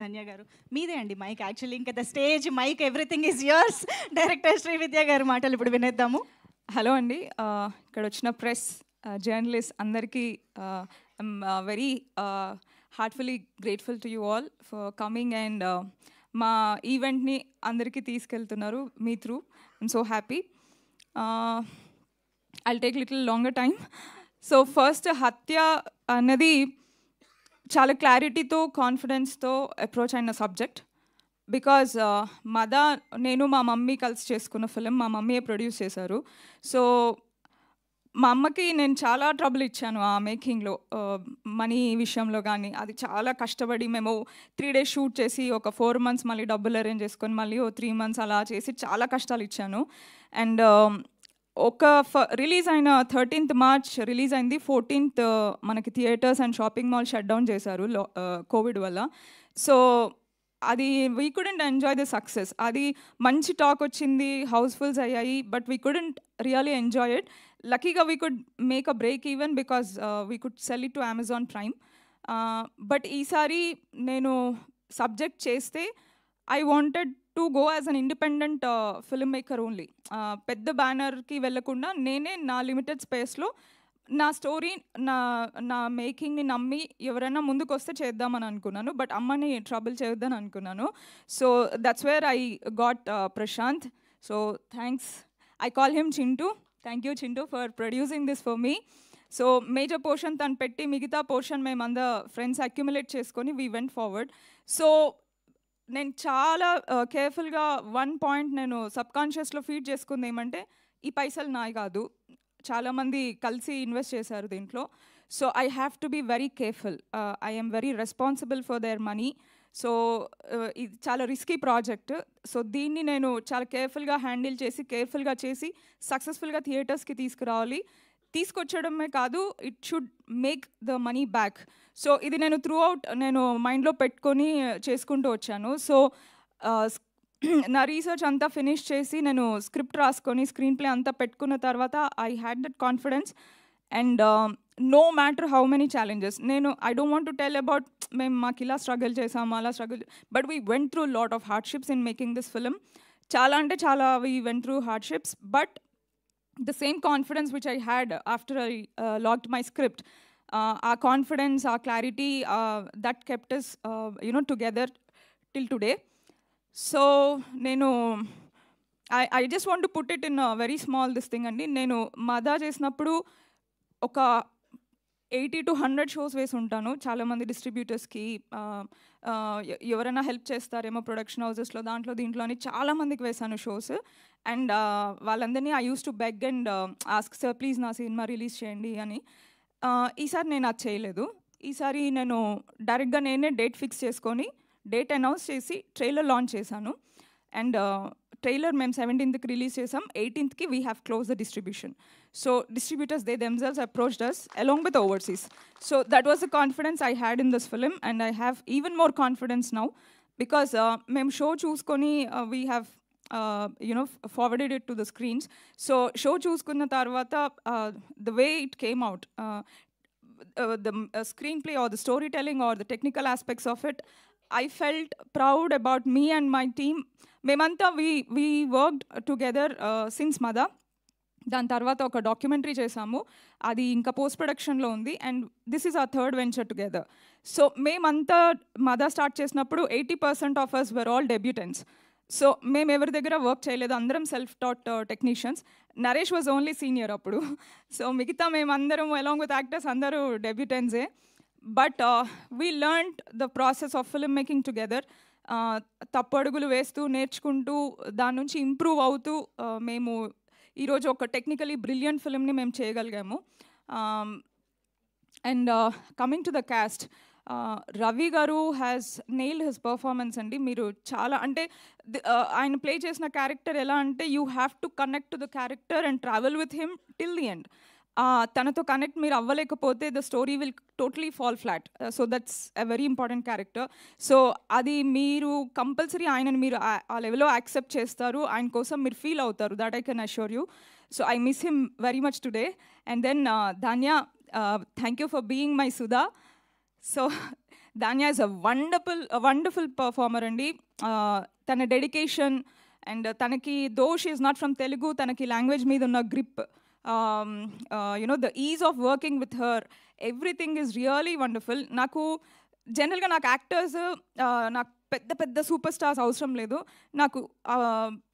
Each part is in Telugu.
ధన్య గారు మీదే అండి మైక్. యాక్చువల్లీ ఇంకా the stage mic everything is yours. Director Srividya గారు మాటలు ఇప్పుడు వినేద్దాము. హలో అండి, ఇక్కడ వచ్చిన ప్రెస్ జర్నలిస్ట్ అందరికీ I'm very heartfully grateful to you all for coming and మా ఈవెంట్ని అందరికీ తీసుకెళ్తున్నారు మీ through. I'm so happy. I'll take little longer time. So first Hatya అన్నది చాలా క్లారిటీతో కాన్ఫిడెన్స్తో అప్రోచ్ అయిన సబ్జెక్ట్. బికాజ్ మద నేను మా మమ్మీ కలిసి చేసుకున్న ఫిలిం, మా మమ్మీయే ప్రొడ్యూస్ చేశారు. సో మా అమ్మకి నేను చాలా ట్రబుల్ ఇచ్చాను ఆ మేకింగ్లో, మనీ విషయంలో కానీ. అది చాలా కష్టపడి మేము 3 days షూట్ చేసి ఒక 4 months మళ్ళీ డబ్బులు అరేంజ్ చేసుకొని మళ్ళీ 3 months అలా చేసి చాలా కష్టాలు ఇచ్చాను. అండ్ ఒక రిలీజ్ అయిన 13th March రిలీజ్ అయింది. 14th మనకి theatres and shopping mall shut down చేశారు కోవిడ్ వల్ల. సో అది we couldn't enjoy the success. అది మంచి టాక్ వచ్చింది, హౌస్ఫుల్స్ అయ్యాయి, but we couldn't really enjoy it. లక్కీగా we could make a break even because we could sell it to Amazon Prime. But ఈసారి నేను సబ్జెక్ట్ చేస్తే I wanted to go as an independent film maker only. పెద్ద బ్యానర్కి వెళ్ళకుండా నేనే నా లిమిటెడ్ స్పేస్లో నా స్టోరీ, నా మేకింగ్ని నమ్మి ఎవరైనా ముందుకు వస్తే చేద్దామని అనుకున్నాను. బట్ అమ్మని ట్రబుల్ చేయొద్దని అనుకున్నాను. So that's where I got Prashanth. So thanks. I call him Chintu. Thank you Chintu for producing this for me. So major portion తను పెట్టి మిగతా పోర్షన్ మేము అందరు ఫ్రెండ్స్ అక్యుములేట్ చేసుకొని వీ వెంట్ ఫార్వర్డ్. సో నేను చాలా కేర్ఫుల్గా వన్ పాయింట్ నేను సబ్కాన్షియస్లో ఫీడ్ చేసుకుంది ఏమంటే, ఈ పైసలు నాయి కాదు, చాలామంది కలిసి ఇన్వెస్ట్ చేశారు దీంట్లో. So I have to be very careful. I am very responsible for their money. So ఇది చాలా రిస్కీ ప్రాజెక్ట్. సో దీన్ని నేను చాలా కేర్ఫుల్గా హ్యాండిల్ చేసి, కేర్ఫుల్గా చేసి సక్సెస్ఫుల్గా థియేటర్స్కి తీసుకురావాలి. తీసుకొచ్చడమే కాదు, it should make the money back. So ఇది నేను త్రూ అవుట్ నేను మైండ్లో పెట్టుకొని చేసుకుంటూ వచ్చాను. సో నా రీసెర్చ్ అంతా ఫినిష్ చేసి నేను స్క్రిప్ట్ రాసుకొని స్క్రీన్ ప్లే అంతా పెట్టుకున్న తర్వాత I had that confidence. And no matter how many challenges, నేను I don't want to tell about మేము మాకు ఇలా స్ట్రగుల్ చేసాము అలా struggle, but we went through lot of hardships in making this film. చాలా అంటే చాలా we went through hardships, but the same confidence which I had after I logged my script, our confidence, our clarity, that kept us together till today. So nenu I just want to put it in a very small this thing andi. Nenu mada chesinappudu oka 80 to 100 shows వేసి ఉంటాను. చాలామంది డిస్ట్రిబ్యూటర్స్కి ఎవరైనా హెల్ప్ చేస్తారేమో ప్రొడక్షన్ హౌసెస్లో, దీంట్లో అని చాలామందికి వేశాను షోస్. అండ్ వాళ్ళందరినీ I use to beg and ask, sir please నా సినిమా రిలీజ్ చేయండి అని. ఈసారి నేను అది చేయలేదు. ఈసారి నేను డైరెక్ట్గా నేనే డేట్ ఫిక్స్ చేసుకొని డేట్ అనౌన్స్ చేసి ట్రైలర్ లాంచ్ చేశాను. అండ్ ట్రైలర్ మేము 17th రిలీజ్ చేసాం. 18th we have close the distribution. So distributors they themselves approached us along with overseas. So that was the confidence I had in this film, and I have even more confidence now because మేము షో చూసుకొని we have forwarded it to the screens. So show చూసుకున్న తర్వాత the way it came out, the screenplay or the storytelling or the technical aspects of it, I felt proud about me and my team. మేమంతా we worked together since Mada. దాని తర్వాత ఒక డాక్యుమెంటరీ చేసాము, అది ఇంకా పోస్ట్ ప్రొడక్షన్లో ఉంది. And this is our third venture together. So మేమంతా మదా స్టార్ట్ చేసినప్పుడు 80% of us were all debutants. So మేము ఎవరి దగ్గర వర్క్ చేయలేదు, అందరం self taught technicians. Naresh was only senior అప్పుడు. సో మిగతా మేమందరం అలాంగ్ విత్ యాక్టర్స్ అందరూ డెబ్యూటెంట్సే. But we learned the process of film making together. తప్పడుగులు వేస్తూ నేర్చుకుంటూ దాని నుంచి ఇంప్రూవ్ అవుతూ మేము ఈరోజు ఒక టెక్నికలీ బ్రిలియంట్ ఫిల్మ్ని మేము చేయగలిగాము. And coming to the cast, Ravi garu has nailed his performance అండి. మీరు చాలా అంటే ఆయన ప్లే చేసిన క్యారెక్టర్ ఎలా అంటే you have to connect to the character and travel with him till the end. తనతో కనెక్ట్ మీరు అవ్వలేకపోతే the story will totally fall flat. So that's a very important character. So అది మీరు కంపల్సరీ ఆయనను మీరు ఆ లెవెల్లో యాక్సెప్ట్ చేస్తారు, ఆయన కోసం మీరు ఫీల్ అవుతారు. That I can assure you. So I miss him very much today. And then Dhanya, thank you for being my Sudha. So Danya is a wonderful performer అండి. తన డెడికేషన్ అండ్ తనకి though she is not from Telugu, తనకి లాంగ్వేజ్ మీద ఉన్న grip, you know the is of working with her, everything is really wonderful. నాకు జనరల్గా నాకు యాక్టర్స్ నాకు పెద్ద సూపర్ స్టార్స్ అవసరం లేదు. నాకు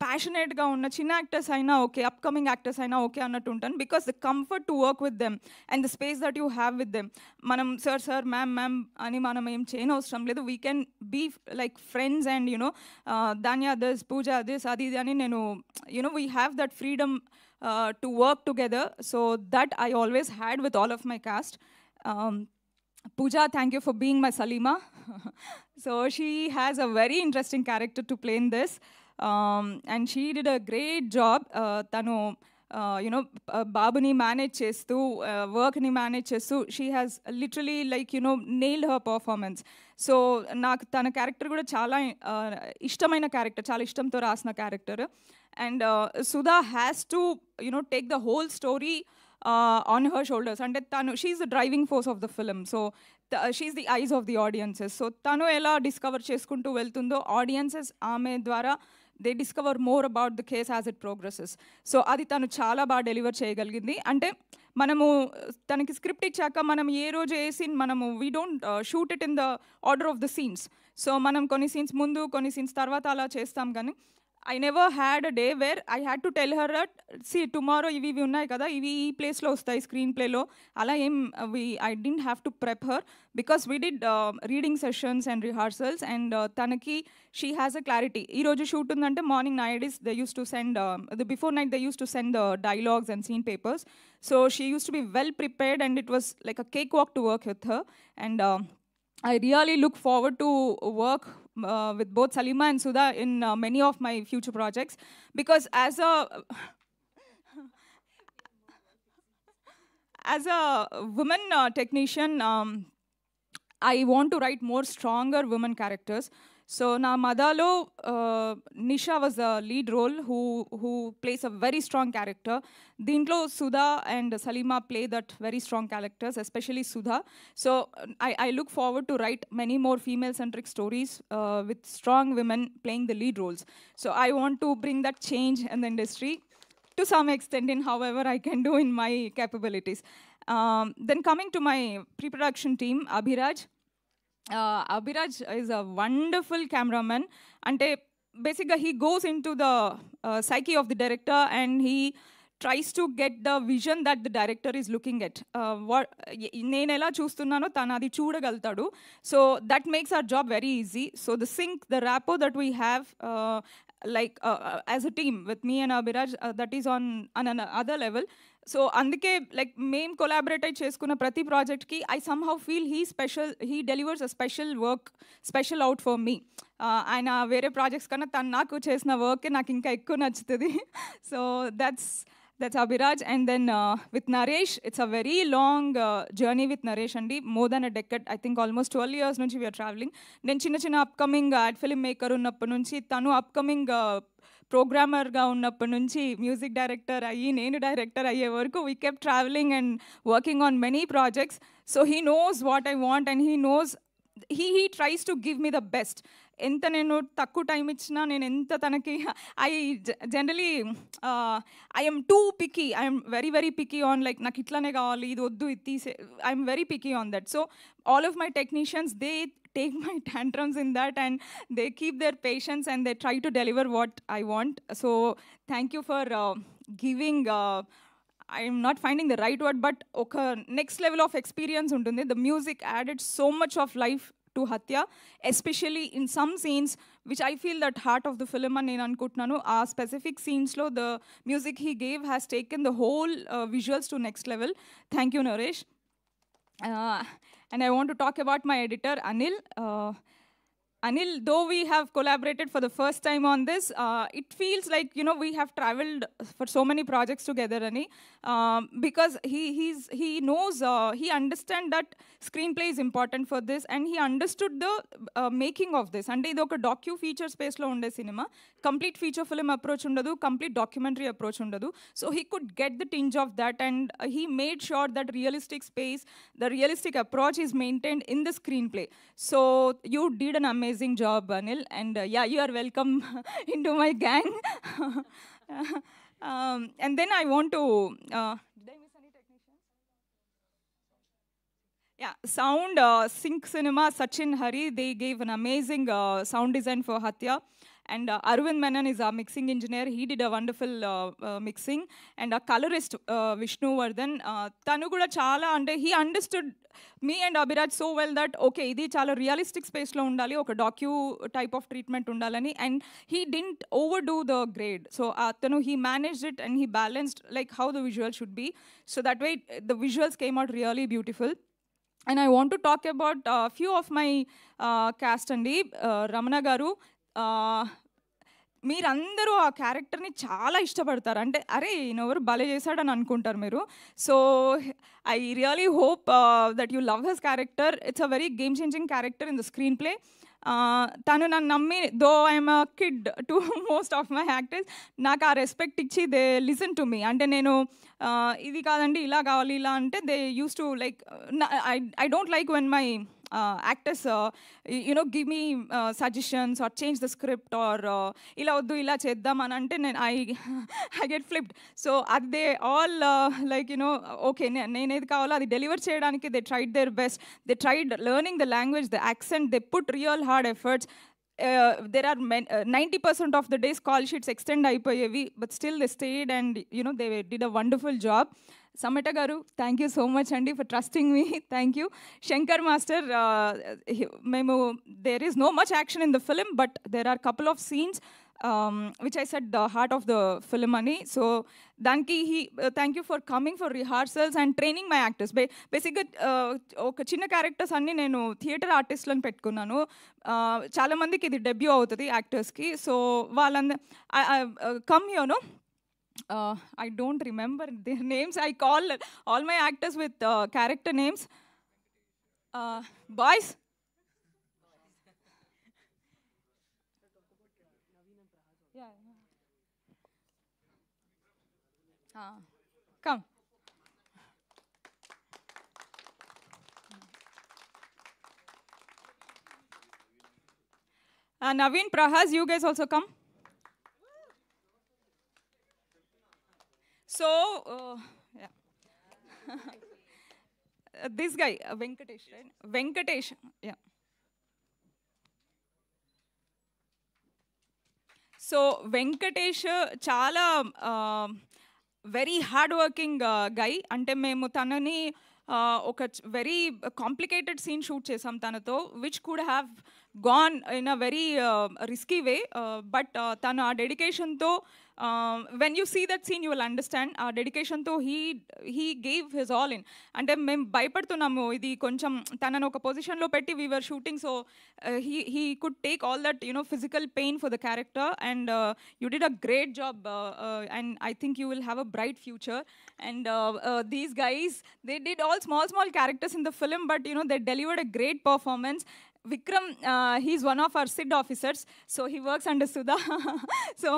ప్యాషనేట్గా ఉన్న చిన్న యాక్టర్స్ అయినా ఓకే, అప్కమింగ్ యాక్టర్స్ అయినా ఓకే అన్నట్టు ఉంటాను. Because the comfort to work with them and the space that you have with them. మనం సార్ మ్యామ్ అని మనం ఏం చేయని అవసరం లేదు. We can be like friends and you know Dhanya this, Pooja this, అది ఇది అని నేను you know we have that freedom to work together. So that I always had with all of my cast. Pooja, thank you for being my Salima. So she has a very interesting character to play in this, and she did a great job. Tanu, Babuni manage chestu, work ni manage chestu. She has literally nailed her performance. So నాకు తన క్యారెక్టర్ కూడా చాలా ఇష్టమైన క్యారెక్టర్, చాలా ఇష్టంతో రాసిన character. And Sudha has to take the whole story on her shoulders. And she's the driving force of the film. So she's the eyes of the audiences. So tanu ela discover cheskuntu veltundo, audiences aame dwara they discover more about the case as it progresses. So adi tanu chaala ba deliver cheyagalindi. Ante మనము తనకి స్క్రిప్ట్ ఇచ్చాక మనం ఏ రోజు ఏ సీన్ మనము we don't shoot it in the order of the scenes. So మనం కొన్ని సీన్స్ ముందు కొన్ని సీన్స్ తర్వాత అలా చేస్తాం. కానీ I never had a day where I had to tell her that, see, tomorrow ఇవి ఉన్నాయి కదా, ఇవి ఈ ప్లేస్లో వస్తాయి స్క్రీన్ ప్లేలో, అలా ఏం I didn't have to prep her because we did reading sessions and rehearsals. And తనకి she has a clarity. ఈ రోజు షూట్ ఉందంటే morning nowadays they used to send the before night they used to send the dialogues and scene papers. So she used to be well prepared and it was like a cakewalk to work with her. And I really look forward to work with both Salima and Sudha in many of my future projects, because as a woman technician, I want to write more stronger women characters. So na Madalo, Nisha was the lead role who plays a very strong character. Dintlo Sudha and Salima play that very strong characters, especially Sudha. So I look forward to write many more female-centric stories with strong women playing the lead roles. So I want to bring that change in the industry to some extent in however I can do in my capabilities. Then coming to my pre-production team, Abhiraj. Abhiraj is a wonderful cameraman. Ante basically he goes into the psyche of the director and he tries to get the vision that the director is looking at. నేను ఎలా చూస్తున్నానో తను అది చూడగలుగుతాడు. So that makes our job very easy. So the sync, the rapport that we have as a team with me and Abhiraj, that is on another level. So అందుకే లైక్ మేము కొలాబరేట్ అయి చేసుకున్న ప్రతి ప్రాజెక్ట్కి I somehow feel he delivers a special work, special out for me. ఆయన వేరే ప్రాజెక్ట్స్ కన్నా తను నాకు చేసిన వర్కే నాకు ఇంకా ఎక్కువ నచ్చుతుంది. So that's Abhiraj. And then with Naresh, it's a very long journey with Naresh andi, more than a decade, I think almost 12 years nunchi we are traveling. Then చిన్న upcoming ad film maker ఉన్నప్పటి నుంచి, తను upcoming ప్రోగ్రామర్గా ఉన్నప్పటి నుంచి మ్యూజిక్ డైరెక్టర్ అయ్యి నేను డైరెక్టర్ అయ్యే వరకు we kept travelling and working on many projects. So he knows what I want and he knows he tries to give me the best. ఎంత నేను తక్కువ టైం ఇచ్చినా నేను ఎంత తనకి I generally I'm two picky, I'm very picky on like నాకు ఇట్లానే కావాలి, ఇది వద్దు, ఇది తీసే, I'm very picky on that. So all of my technicians they take my tantrums in that and they keep their patience and they try to deliver what I want. So thank you for giving I'm not finding the right word, but okay, next level of experience untundi. The music added so much of life to Hatya, especially in some scenes which I feel that heart of the film and nenu anukuntunnanu. Aa specific scenes lo the music he gave has taken the whole visuals to next level. Thank you, Naresh. And I want to talk about my editor, Anil. Anil, though we have collaborated for the first time on this, it feels like, you know, we have traveled for so many projects together, Ani, because he knows, he understands that screenplay is important for this, and he understood the making of this. And idoka docu feature space lo unde cinema, complete feature film approach undadu, complete documentary approach undadu. So he could get the tinge of that, and he made sure that realistic space, the realistic approach is maintained in the screenplay. So you did an amazing job, Anil, and yeah, you are welcome into my gang. And then I want to. Did I miss any technician? Yeah, sound, Sync Cinema, Sachin Hari, they gave an amazing sound design for Hatya. And Arvind Menon is our mixing engineer. He did a wonderful mixing. And our colorist, Vishnu Vardhan, tanu kuda chala, ante he understood me and Abhiraj so well that, okay, idi chala realistic space lo undali, oka docu type of treatment undalani, and he didn't overdo the grade. So tanu, he managed it and he balanced like how the visual should be. So that way, the visuals came out really beautiful. And I want to talk about a few of my cast andi. Ramana garu, మీరందరూ ఆ క్యారెక్టర్ని చాలా ఇష్టపడతారు. అంటే అరే ఈయనెవరు భలే చేశాడని అనుకుంటారు మీరు. So I really hope that you love his character. It's a very game changing character in the screen play. తను నన్ను నమ్మి, though I'm a kid to most of my actors, నాకు ఆ రెస్పెక్ట్ ఇచ్చి దే లిసన్ టు మీ. అంటే నేను ఇది కాదండి ఇలా కావాలి ఇలా అంటే they use to like, I don't like when my actors you know, give me suggestions or change the script or ila oddu ila cheddam అని అంటే నేను I get flipped. So they all like, you know, okay, నేను ఏది కావాలో అది డెలివర్ చేయడానికి they tried their best. They tried learning the language, the accent, they put real hard efforts. There are 90% of the days call sheets extend అయిపోయేవి, but still they stayed and, you know, they did a wonderful job. Samita garu, thank you so much andi for trusting me. Thank you. Shankar master, there is no much action in the film, but there are couple of scenes which I said the heart of the film ani. So danki thank you for coming for rehearsals and training my actors. Basically oka chinna characters anni nenu theater artist లను పెట్టుకున్నాను. చాలా మందికి ఇది డెబ్యూ అవుతుంది యాక్టర్స్కి. సో వాళ్ళందరూ come here, no, I don't remember their names. I call all my actors with character names. Boys. Yeah. Come. Naveen, Prahas, you guys also come. So, yeah. This guy, Venkatesh, right? Venkatesh, yeah. So, Venkatesh, chala very hard-working guy. Ante memu tanani oka very complicated scene shoot chesam tanato, which could have gone in a very risky way, but tana dedication to, when you see that scene you will understand our dedication to he gave his all in. Ante mem bhayapadutunnamu idi koncham tananu oka position lo petti we were shooting, so he could take all that, you know, physical pain for the character, and you did a great job, and I think you will have a bright future. And these guys, they did all small characters in the film, but you know, they delivered a great performance. Vikram, he's one of our SID officers, so he works under Sudha. So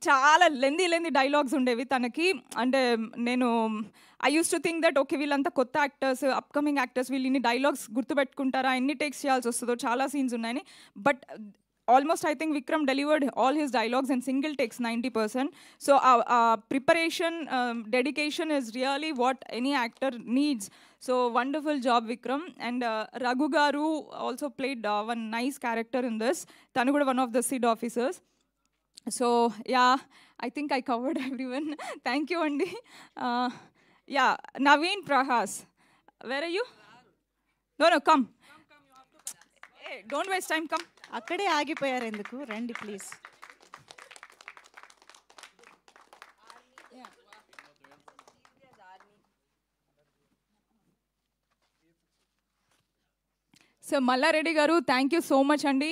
చాలా లెందీ డైలాగ్స్ ఉండేవి తనకి. అంటే నేను I use to think that okay, వీళ్ళంతా కొత్త యాక్టర్స్, అప్కమింగ్ యాక్టర్స్, వీళ్ళు ఇన్ని డైలాగ్స్ గుర్తుపెట్టుకుంటారా, ఎన్ని టేక్స్ చేయాల్సి వస్తుందో, చాలా సీన్స్ ఉన్నాయని. But almost I think Vikram delivered all his dialogues in single takes 90%. So preparation, dedication is really what any actor needs. So wonderful job, Vikram. And Raghu garu also played one nice character in this. Tanu kuda one of the SID officers. So yeah, I think I covered everyone. Thank you, Andi. Yeah, Naveen, Prahas, where are you? No, come. Hey, don't waste time, come. అక్కడే ఆగిపోయారు ఎందుకు, రండి ప్లీజ్. సో మల్లారెడ్డి గారు థ్యాంక్ యూ సో మచ్ అండి.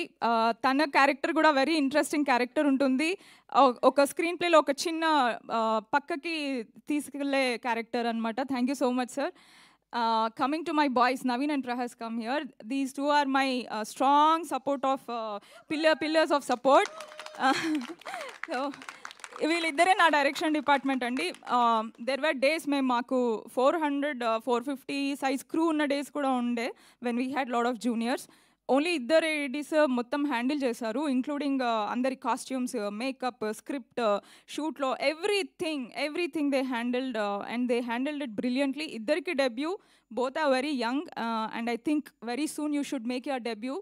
తన క్యారెక్టర్ కూడా వెరీ ఇంట్రెస్టింగ్ క్యారెక్టర్ ఉంటుంది. ఒక స్క్రీన్ ప్లేలో ఒక చిన్న పక్కకి తీసుకెళ్లే క్యారెక్టర్ అనమాట. Thank you so much sir. Coming to my boys, Naveen and Prahas come here. These two are my strong support of pillars of support. So వీళ్ళిద్దరే నా డైరెక్షన్ డిపార్ట్మెంట్ అండి. దెర్ వర్ డేస్ మేము మాకు 400-450 సైజ్ క్రూ ఉన్న డేస్ కూడా ఉండే when we had lot of juniors. Only ఇద్దరు ఏడీస్ మొత్తం హ్యాండిల్ చేశారు, ఇంక్లూడింగ్ అందరి కాస్ట్యూమ్స్, మేకప్, స్క్రిప్ట్, షూట్లో everything they handled and they handled it brilliantly. ఇద్దరికి debut, both are very young and I think very soon you should make your debut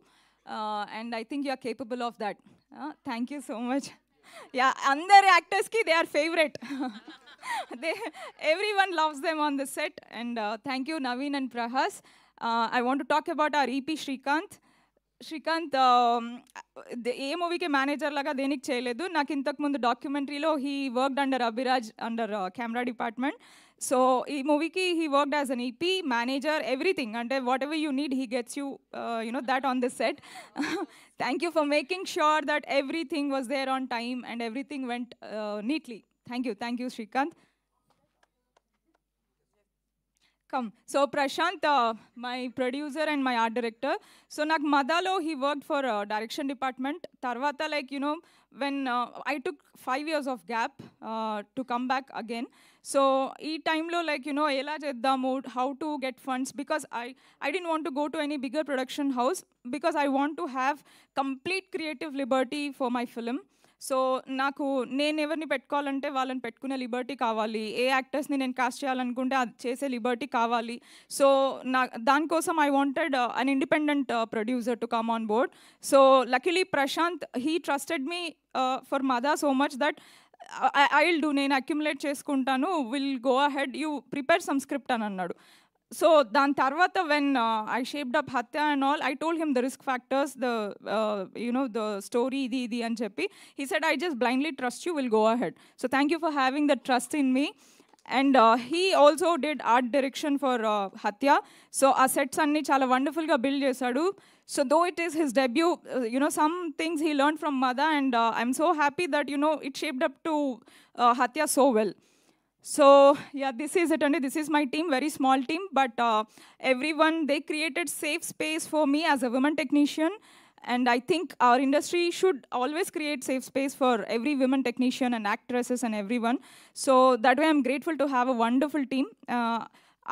and I think you are capable of that. Thank you so much. Yeah, అందరు యాక్టర్స్కి they are favourite. Everyone loves them on the set and thank you Naveen and Prahas. I want to talk about our EP Srikanth. ఏ మూవీకి మేనేజర్ లాగా దేనికి చేయలేదు. నాకు ఇంతకుముందు డాక్యుమెంటరీలో he worked under Abhiraj under camera department. So ఈ మూవీకి he worked as an EP manager, everything. అంటే whatever you need he gets you that on the set. Thank you for making sure that everything was there on time and everything went neatly. Thank you Srikanth. Come. So Prashant, my producer and my art director. So nak Madalo, he worked for direction department. Tarvata, like, you know, when I took 5 years of gap to come back again. So ee time lo, like, you know, ela cheddamu, how to get funds, because I didn't want to go to any bigger production house because I want to have complete creative liberty for my film. So నాకు నేను ఎవరిని పెట్టుకోవాలంటే వాళ్ళని పెట్టుకునే లిబర్టీ కావాలి, ఏ యాక్టర్స్ని నేను కాస్ట్ చేయాలనుకుంటే అది చేసే లిబర్టీ కావాలి. సో దానికోసం I wanted an independent producer to come on board. So luckily Prashant he trusted me for మదా so much that I will do, నేను అక్యుములేట్ చేసుకుంటాను, will go ahead, you prepare some script అని అన్నాడు. సో దాని తర్వాత when I shaped up Hatya and all, I told him the risk factors, the story ఇది అని చెప్పి. He said I just blindly trust you, will go ahead. So thank you for having the trust in me. And he also did art direction for హత్య. సో ఆ సెట్స్ అన్నీ చాలా వండర్ఫుల్గా బిల్డ్ చేశాడు. So though it is his debut, some things he learned from Mada, and I'm so happy that, it shaped up to Hatya so well. So yeah, this is it, and this is my team, very small team, but everyone, they created safe space for me as a women technician, and I think our industry should always create safe space for every women technician and actresses and everyone. So that way I'm grateful to have a wonderful team.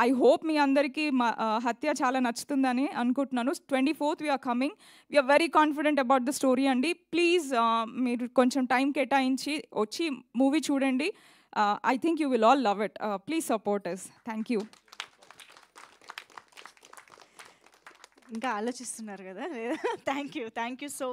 I hope మీ అందరికీ హత్య చాలా నచ్చుతుందని అనుకుంటున్నాను. 24th we are coming. We are very confident about the story అండి. ప్లీజ్ మీరు కొంచెం టైం కేటాయించి వచ్చి మూవీ చూడండి. I think you will all love it. Please support us. Thank you. ఇంకా ఆలోచిస్తున్నారు కదా. Thank you so